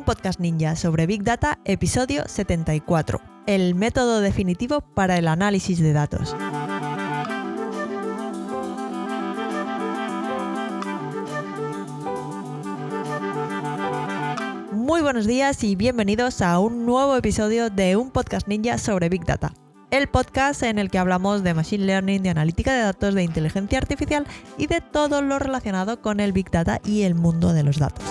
un podcast ninja sobre Big Data, episodio 74, el método definitivo para el análisis de datos. Muy buenos días y bienvenidos a un nuevo episodio de un podcast ninja sobre Big Data. El podcast en el que hablamos de Machine Learning, de analítica de datos, de inteligencia artificial y de todo lo relacionado con el Big Data y el mundo de los datos.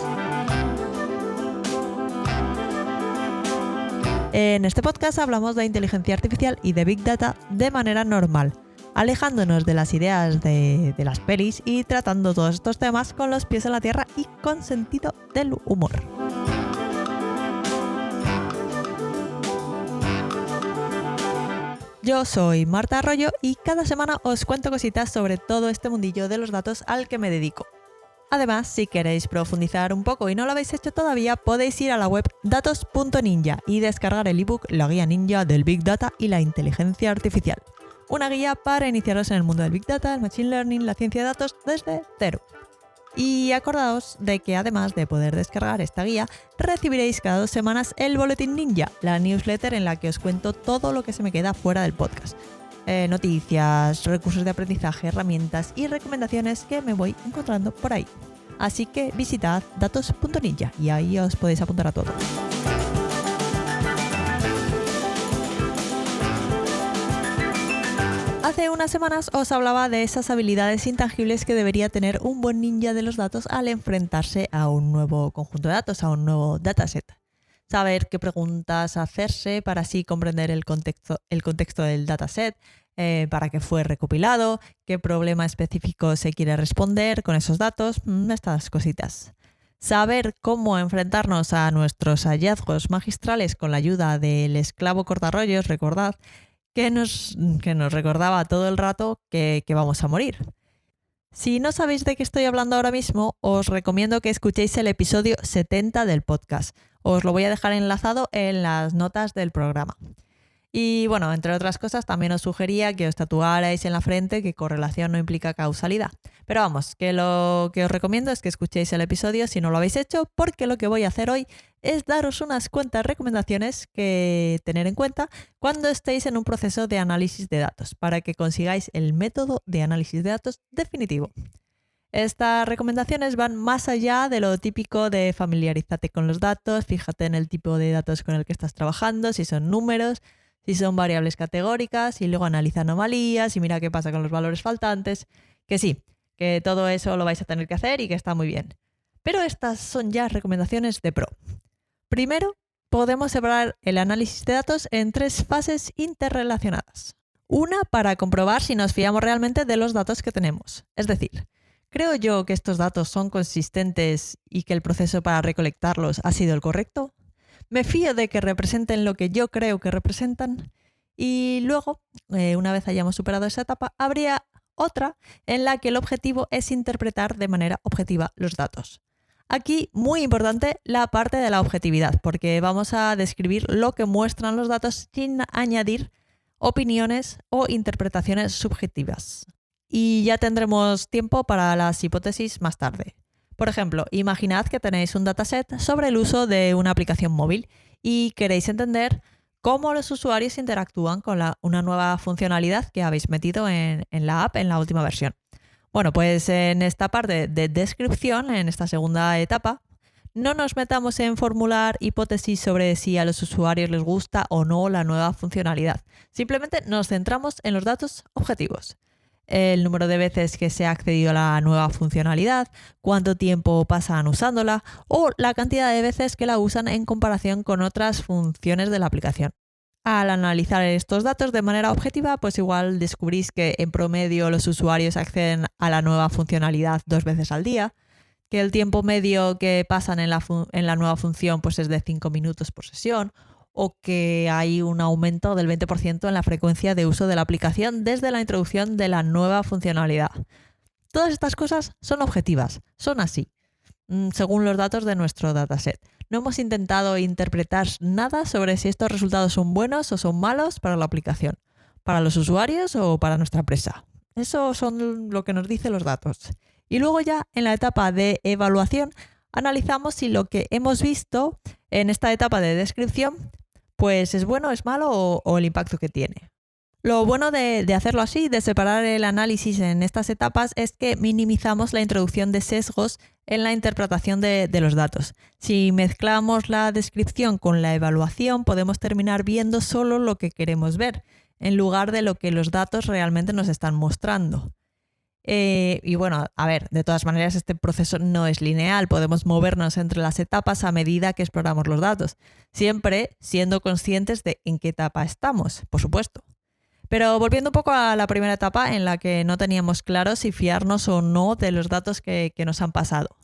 En este podcast hablamos de inteligencia artificial y de Big Data de manera normal, alejándonos de las ideas de las pelis y tratando todos estos temas con los pies en la tierra y con sentido del humor. Yo soy Marta Arroyo y cada semana os cuento cositas sobre todo este mundillo de los datos al que me dedico. Además, si queréis profundizar un poco y no lo habéis hecho todavía, podéis ir a la web datos.ninja y descargar el ebook La Guía Ninja del Big Data y la Inteligencia Artificial. Una guía para iniciaros en el mundo del Big Data, el Machine Learning, la ciencia de datos desde cero. Y acordaos de que además de poder descargar esta guía, recibiréis cada 2 semanas el Boletín Ninja, la newsletter en la que os cuento todo lo que se me queda fuera del podcast. Noticias, recursos de aprendizaje, herramientas y recomendaciones que me voy encontrando por ahí. Así que visitad datos.ninja y ahí os podéis apuntar a todo. Hace unas semanas os hablaba de esas habilidades intangibles que debería tener un buen ninja de los datos al enfrentarse a un nuevo conjunto de datos, a un nuevo dataset. Saber qué preguntas hacerse para así comprender el contexto del dataset, para qué fue recopilado, qué problema específico se quiere responder con esos datos, estas cositas. Saber cómo enfrentarnos a nuestros hallazgos magistrales con la ayuda del esclavo cortarrollos, recordad, que nos recordaba todo el rato que vamos a morir. Si no sabéis de qué estoy hablando ahora mismo, os recomiendo que escuchéis el episodio 70 del podcast. Os lo voy a dejar enlazado en las notas del programa. Y bueno, entre otras cosas, también os sugería que os tatuarais en la frente que correlación no implica causalidad. Pero vamos, que lo que os recomiendo es que escuchéis el episodio si no lo habéis hecho, porque lo que voy a hacer hoy es daros unas cuantas recomendaciones que tener en cuenta cuando estéis en un proceso de análisis de datos, para que consigáis el método de análisis de datos definitivo. Estas recomendaciones van más allá de lo típico de familiarízate con los datos, fíjate en el tipo de datos con el que estás trabajando, si son números, si son variables categóricas, y luego analiza anomalías y mira qué pasa con los valores faltantes. Que sí, que todo eso lo vais a tener que hacer y que está muy bien. Pero estas son ya recomendaciones de pro. Primero, podemos separar el análisis de datos en 3 fases interrelacionadas. Una para comprobar si nos fiamos realmente de los datos que tenemos. Es decir, ¿creo yo que estos datos son consistentes y que el proceso para recolectarlos ha sido el correcto? ¿Me fío de que representen lo que yo creo que representan? Y luego, una vez hayamos superado esa etapa, habría otra en la que el objetivo es interpretar de manera objetiva los datos. Aquí, muy importante, la parte de la objetividad, porque vamos a describir lo que muestran los datos sin añadir opiniones o interpretaciones subjetivas. Y ya tendremos tiempo para las hipótesis más tarde. Por ejemplo, imaginad que tenéis un dataset sobre el uso de una aplicación móvil y queréis entender cómo los usuarios interactúan con una nueva funcionalidad que habéis metido en la app en la última versión. Bueno, pues en esta parte de descripción, en esta segunda etapa, no nos metamos en formular hipótesis sobre si a los usuarios les gusta o no la nueva funcionalidad. Simplemente nos centramos en los datos objetivos. El número de veces que se ha accedido a la nueva funcionalidad, cuánto tiempo pasan usándola o la cantidad de veces que la usan en comparación con otras funciones de la aplicación. Al analizar estos datos de manera objetiva, pues igual descubrís que en promedio los usuarios acceden a la nueva funcionalidad 2 veces al día, que el tiempo medio que pasan en la nueva función pues es de 5 minutos por sesión, o que hay un aumento del 20% en la frecuencia de uso de la aplicación desde la introducción de la nueva funcionalidad. Todas estas cosas son objetivas, son así, según los datos de nuestro dataset. No hemos intentado interpretar nada sobre si estos resultados son buenos o son malos para la aplicación, para los usuarios o para nuestra empresa. Eso son lo que nos dicen los datos. Y luego ya en la etapa de evaluación analizamos si lo que hemos visto en esta etapa de descripción pues es bueno, es malo o el impacto que tiene. Lo bueno de hacerlo así, de separar el análisis en estas etapas, es que minimizamos la introducción de sesgos en la interpretación de los datos. Si mezclamos la descripción con la evaluación, podemos terminar viendo solo lo que queremos ver, en lugar de lo que los datos realmente nos están mostrando. Y bueno, a ver, de todas maneras este proceso no es lineal, podemos movernos entre las etapas a medida que exploramos los datos, siempre siendo conscientes de en qué etapa estamos, por supuesto. Pero volviendo un poco a la primera etapa en la que no teníamos claro si fiarnos o no de los datos que nos han pasado.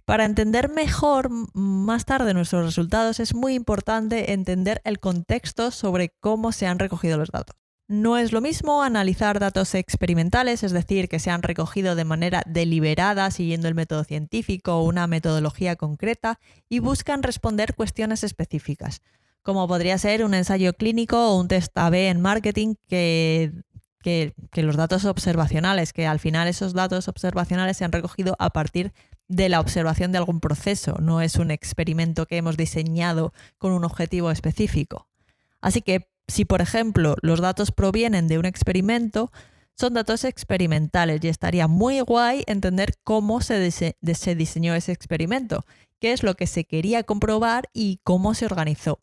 Para entender mejor más tarde nuestros resultados es muy importante entender el contexto sobre cómo se han recogido los datos. No es lo mismo analizar datos experimentales, es decir, que se han recogido de manera deliberada siguiendo el método científico o una metodología concreta y buscan responder cuestiones específicas, como podría ser un ensayo clínico o un test A/B en marketing que los datos observacionales, que al final esos datos observacionales se han recogido a partir de la observación de algún proceso, no es un experimento que hemos diseñado con un objetivo específico. Así que si, por ejemplo, los datos provienen de un experimento, son datos experimentales y estaría muy guay entender cómo se diseñó ese experimento, qué es lo que se quería comprobar y cómo se organizó.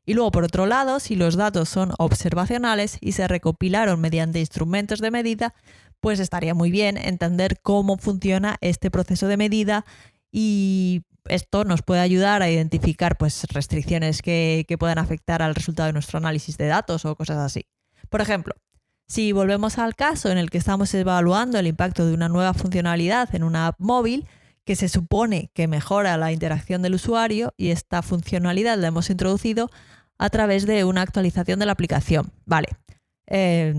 Y luego, por otro lado, si los datos son observacionales y se recopilaron mediante instrumentos de medida, pues estaría muy bien entender cómo funciona este proceso de medida y esto nos puede ayudar a identificar pues, restricciones que puedan afectar al resultado de nuestro análisis de datos o cosas así. Por ejemplo, si volvemos al caso en el que estamos evaluando el impacto de una nueva funcionalidad en una app móvil, que se supone que mejora la interacción del usuario y esta funcionalidad la hemos introducido a través de una actualización de la aplicación. Vale,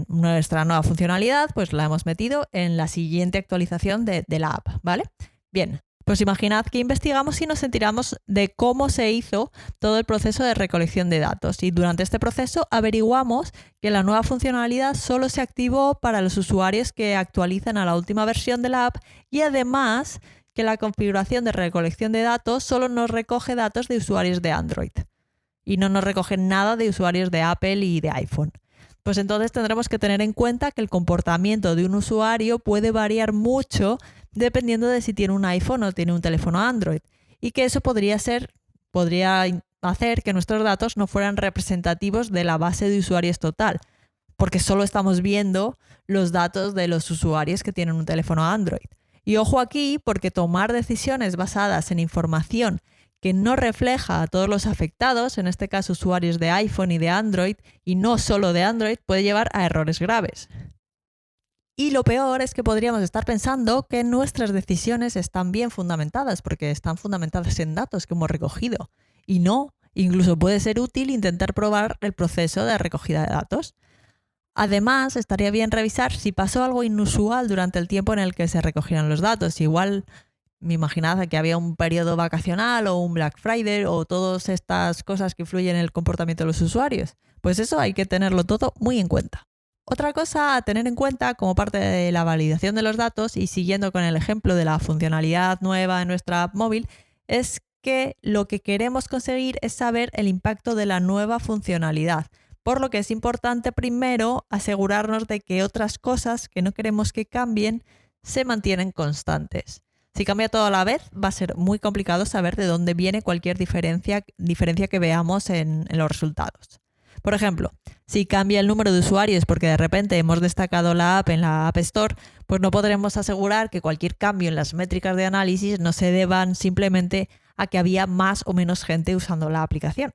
nuestra nueva funcionalidad pues la hemos metido en la siguiente actualización de la app, ¿vale? Bien, pues imaginad que investigamos y nos enteramos de cómo se hizo todo el proceso de recolección de datos y durante este proceso averiguamos que la nueva funcionalidad solo se activó para los usuarios que actualizan a la última versión de la app y además que la configuración de recolección de datos solo nos recoge datos de usuarios de Android y no nos recoge nada de usuarios de Apple y de iPhone. Pues entonces tendremos que tener en cuenta que el comportamiento de un usuario puede variar mucho dependiendo de si tiene un iPhone o tiene un teléfono Android y que eso podría hacer que nuestros datos no fueran representativos de la base de usuarios total, porque solo estamos viendo los datos de los usuarios que tienen un teléfono Android. Y ojo aquí, porque tomar decisiones basadas en información que no refleja a todos los afectados, en este caso usuarios de iPhone y de Android, y no solo de Android, puede llevar a errores graves. Y lo peor es que podríamos estar pensando que nuestras decisiones están bien fundamentadas, porque están fundamentadas en datos que hemos recogido. Y no, incluso puede ser útil intentar probar el proceso de recogida de datos. Además, estaría bien revisar si pasó algo inusual durante el tiempo en el que se recogieron los datos. Igual me imaginaba que había un periodo vacacional o un Black Friday o todas estas cosas que influyen en el comportamiento de los usuarios. Pues eso hay que tenerlo todo muy en cuenta. Otra cosa a tener en cuenta como parte de la validación de los datos y siguiendo con el ejemplo de la funcionalidad nueva en nuestra app móvil es que lo que queremos conseguir es saber el impacto de la nueva funcionalidad, por lo que es importante primero asegurarnos de que otras cosas que no queremos que cambien se mantienen constantes. Si cambia todo a la vez, va a ser muy complicado saber de dónde viene cualquier diferencia que veamos en los resultados. Por ejemplo, si cambia el número de usuarios porque de repente hemos destacado la app en la App Store, pues no podremos asegurar que cualquier cambio en las métricas de análisis no se deban simplemente a que había más o menos gente usando la aplicación.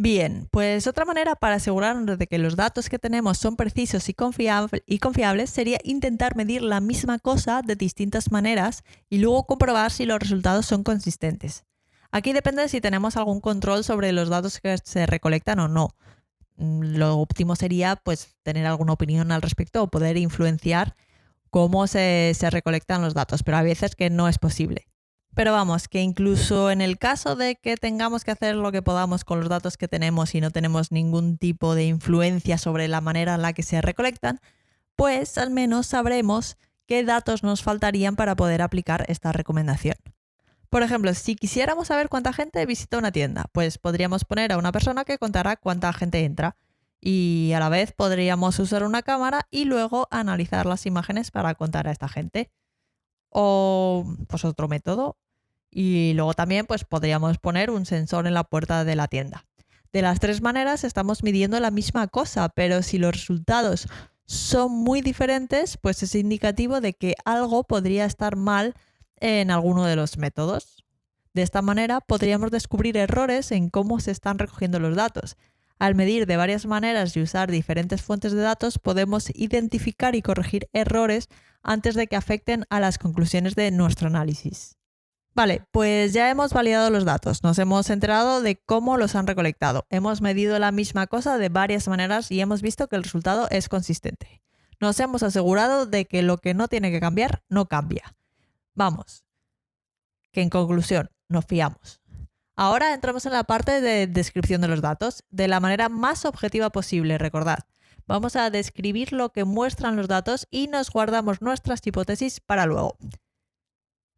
Bien, pues otra manera para asegurarnos de que los datos que tenemos son precisos y confiables sería intentar medir la misma cosa de distintas maneras y luego comprobar si los resultados son consistentes. Aquí depende de si tenemos algún control sobre los datos que se recolectan o no. Lo óptimo sería pues, tener alguna opinión al respecto o poder influenciar cómo se recolectan los datos, pero a veces que no es posible. Pero vamos, que incluso en el caso de que tengamos que hacer lo que podamos con los datos que tenemos y no tenemos ningún tipo de influencia sobre la manera en la que se recolectan, pues al menos sabremos qué datos nos faltarían para poder aplicar esta recomendación. Por ejemplo, si quisiéramos saber cuánta gente visita una tienda, pues podríamos poner a una persona que contara cuánta gente entra y a la vez podríamos usar una cámara y luego analizar las imágenes para contar a esta gente. O pues otro método. Y luego también pues podríamos poner un sensor en la puerta de la tienda. De las tres maneras estamos midiendo la misma cosa, pero si los resultados son muy diferentes, pues es indicativo de que algo podría estar mal en alguno de los métodos. De esta manera podríamos descubrir errores en cómo se están recogiendo los datos. Al medir de varias maneras y usar diferentes fuentes de datos, podemos identificar y corregir errores antes de que afecten a las conclusiones de nuestro análisis. Vale, pues ya hemos validado los datos, nos hemos enterado de cómo los han recolectado, hemos medido la misma cosa de varias maneras y hemos visto que el resultado es consistente. Nos hemos asegurado de que lo que no tiene que cambiar, no cambia. Vamos, que en conclusión, nos fiamos. Ahora entramos en la parte de descripción de los datos, de la manera más objetiva posible, recordad. Vamos a describir lo que muestran los datos y nos guardamos nuestras hipótesis para luego.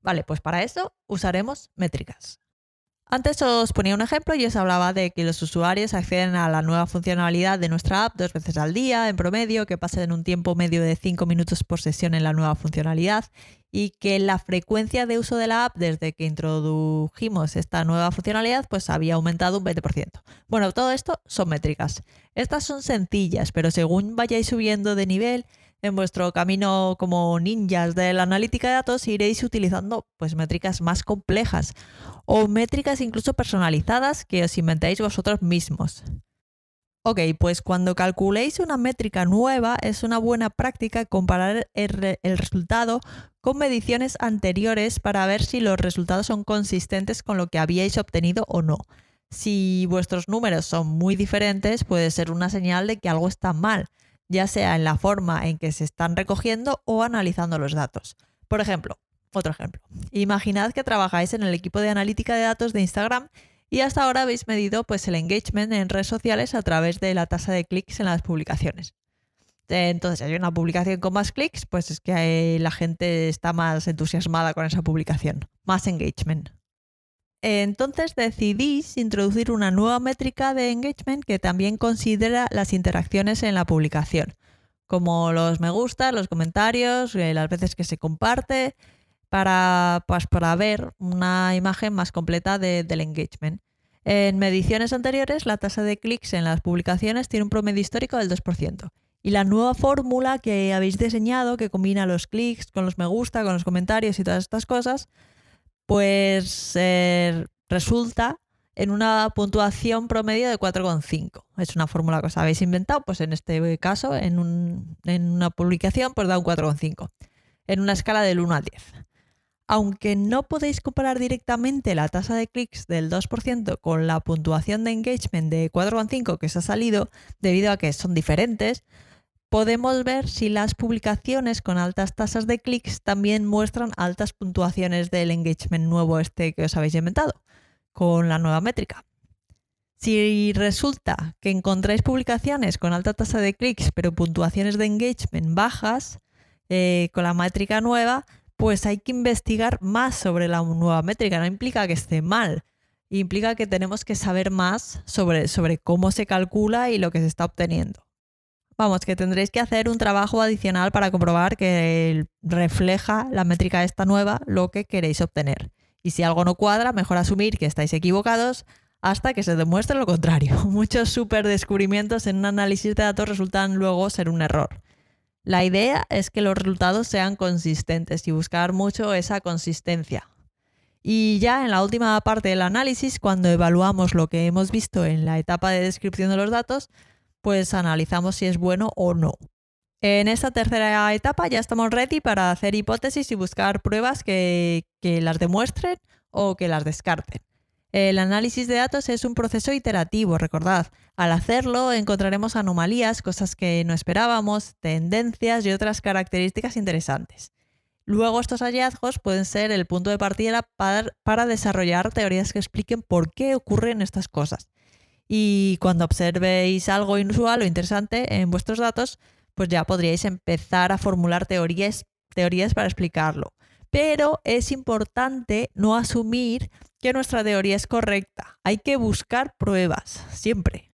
Vale, pues para eso usaremos métricas. Antes os ponía un ejemplo y os hablaba de que los usuarios acceden a la nueva funcionalidad de nuestra app 2 veces al día, en promedio, que pasen un tiempo medio de 5 minutos por sesión en la nueva funcionalidad y que la frecuencia de uso de la app desde que introdujimos esta nueva funcionalidad pues había aumentado un 20%. Bueno, todo esto son métricas. Estas son sencillas, pero según vayáis subiendo de nivel en vuestro camino como ninjas de la analítica de datos iréis utilizando pues métricas más complejas o métricas incluso personalizadas que os inventéis vosotros mismos. Ok, pues cuando calculéis una métrica nueva es una buena práctica comparar el resultado con mediciones anteriores para ver si los resultados son consistentes con lo que habíais obtenido o no. Si vuestros números son muy diferentes, puede ser una señal de que algo está mal, ya sea en la forma en que se están recogiendo o analizando los datos. Por ejemplo, otro ejemplo. Imaginad que trabajáis en el equipo de analítica de datos de Instagram y hasta ahora habéis medido pues, el engagement en redes sociales a través de la tasa de clics en las publicaciones. Entonces, si hay una publicación con más clics, pues es que la gente está más entusiasmada con esa publicación, más engagement. Entonces decidís introducir una nueva métrica de engagement que también considera las interacciones en la publicación, como los me gusta, los comentarios, las veces que se comparte, para ver una imagen más completa del engagement. En mediciones anteriores, la tasa de clics en las publicaciones tiene un promedio histórico del 2%. Y la nueva fórmula que habéis diseñado, que combina los clics con los me gusta, con los comentarios y todas estas cosas, pues resulta en una puntuación promedio de 4,5. Es una fórmula que os habéis inventado, pues en este caso, en una publicación, pues da un 4,5, en una escala del 1 al 10. Aunque no podéis comparar directamente la tasa de clics del 2% con la puntuación de engagement de 4,5 que os ha salido, debido a que son diferentes, podemos ver si las publicaciones con altas tasas de clics también muestran altas puntuaciones del engagement nuevo que os habéis inventado, con la nueva métrica. Si resulta que encontráis publicaciones con alta tasa de clics pero puntuaciones de engagement bajas, con la métrica nueva, pues hay que investigar más sobre la nueva métrica. No implica que esté mal, implica que tenemos que saber más sobre cómo se calcula y lo que se está obteniendo. Vamos, que tendréis que hacer un trabajo adicional para comprobar que refleja la métrica esta nueva lo que queréis obtener. Y si algo no cuadra, mejor asumir que estáis equivocados hasta que se demuestre lo contrario. Muchos superdescubrimientos en un análisis de datos resultan luego ser un error. La idea es que los resultados sean consistentes y buscar mucho esa consistencia. Y ya en la última parte del análisis, cuando evaluamos lo que hemos visto en la etapa de descripción de los datos, pues analizamos si es bueno o no. En esta tercera etapa ya estamos ready para hacer hipótesis y buscar pruebas que las demuestren o que las descarten. El análisis de datos es un proceso iterativo, recordad. Al hacerlo encontraremos anomalías, cosas que no esperábamos, tendencias y otras características interesantes. Luego estos hallazgos pueden ser el punto de partida para desarrollar teorías que expliquen por qué ocurren estas cosas. Y cuando observéis algo inusual o interesante en vuestros datos, pues ya podríais empezar a formular teorías para explicarlo. pero es importante no asumir que nuestra teoría es correcta. Hay que buscar pruebas, siempre.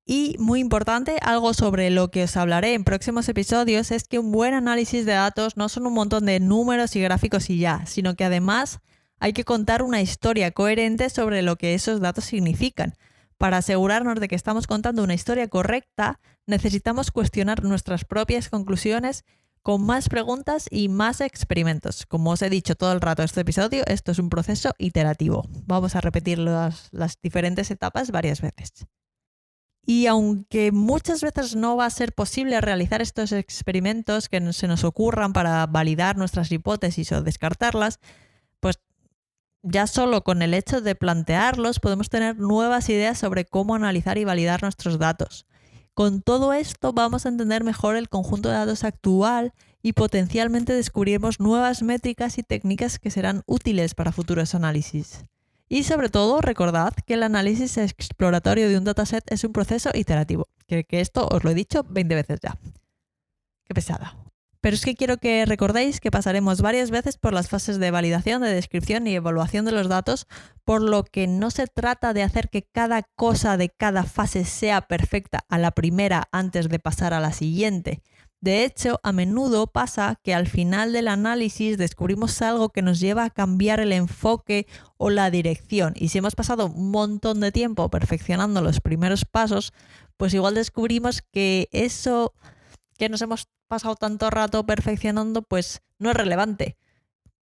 Y muy importante, algo sobre lo que os hablaré en próximos episodios, es que un buen análisis de datos no son un montón de números y gráficos y ya, sino que además hay que contar una historia coherente sobre lo que esos datos significan. Para asegurarnos de que estamos contando una historia correcta, necesitamos cuestionar nuestras propias conclusiones con más preguntas y más experimentos. Como os he dicho todo el rato en este episodio, esto es un proceso iterativo. Vamos a repetir las diferentes etapas varias veces. Y aunque muchas veces no va a ser posible realizar estos experimentos que se nos ocurran para validar nuestras hipótesis o descartarlas, pues ya solo con el hecho de plantearlos podemos tener nuevas ideas sobre cómo analizar y validar nuestros datos. Con todo esto vamos a entender mejor el conjunto de datos actual y potencialmente descubriremos nuevas métricas y técnicas que serán útiles para futuros análisis. Y sobre todo, recordad que el análisis exploratorio de un dataset es un proceso iterativo. Que esto os lo he dicho 20 veces ya. Qué pesada. Pero es que quiero que recordéis que pasaremos varias veces por las fases de validación, de descripción y evaluación de los datos, por lo que no se trata de hacer que cada cosa de cada fase sea perfecta a la primera antes de pasar a la siguiente. De hecho, a menudo pasa que al final del análisis descubrimos algo que nos lleva a cambiar el enfoque o la dirección. Y si hemos pasado un montón de tiempo perfeccionando los primeros pasos, pues igual descubrimos que eso que nos hemos pasado tanto rato perfeccionando, pues no es relevante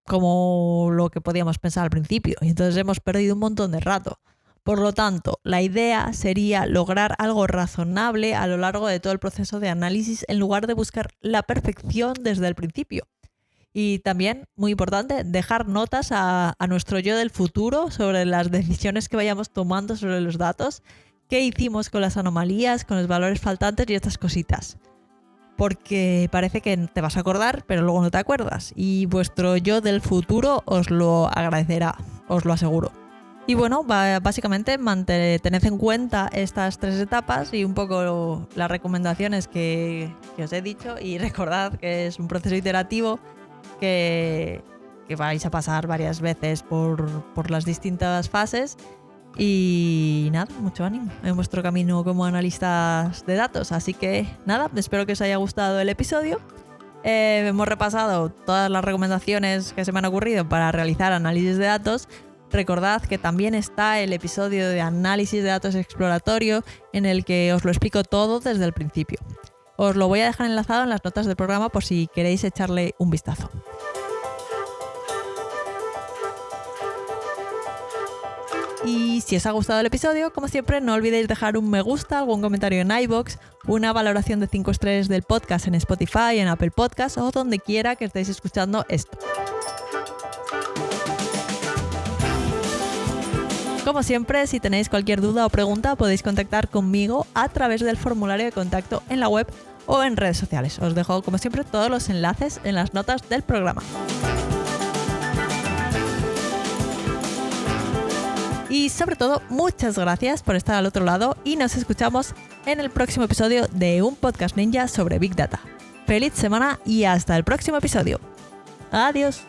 como lo que podíamos pensar al principio. Y entonces hemos perdido un montón de rato. Por lo tanto, la idea sería lograr algo razonable a lo largo de todo el proceso de análisis en lugar de buscar la perfección desde el principio. Y también, muy importante, dejar notas a nuestro yo del futuro sobre las decisiones que vayamos tomando sobre los datos, qué hicimos con las anomalías, con los valores faltantes y estas cositas. Porque parece que te vas a acordar, pero luego no te acuerdas. Y vuestro yo del futuro os lo agradecerá, os lo aseguro. Y bueno, básicamente tened en cuenta estas 3 etapas y un poco las recomendaciones que os he dicho, y recordad que es un proceso iterativo que vais a pasar varias veces por las distintas fases. Y nada, mucho ánimo en vuestro camino como analistas de datos. Así que nada, espero que os haya gustado el episodio. Hemos repasado todas las recomendaciones que se me han ocurrido para realizar análisis de datos. Recordad que también está el episodio de análisis de datos exploratorio en el que os lo explico todo desde el principio. Os lo voy a dejar enlazado en las notas del programa por si queréis echarle un vistazo. Y si os ha gustado el episodio, como siempre, no olvidéis dejar un me gusta, algún comentario en iVoox, una valoración de 5 estrellas del podcast en Spotify, en Apple Podcasts o donde quiera que estéis escuchando esto. Como siempre, si tenéis cualquier duda o pregunta, podéis contactar conmigo a través del formulario de contacto en la web o en redes sociales. Os dejo, como siempre, todos los enlaces en las notas del programa. Y sobre todo, muchas gracias por estar al otro lado y nos escuchamos en el próximo episodio de un podcast ninja sobre Big Data. ¡Feliz semana y hasta el próximo episodio! ¡Adiós!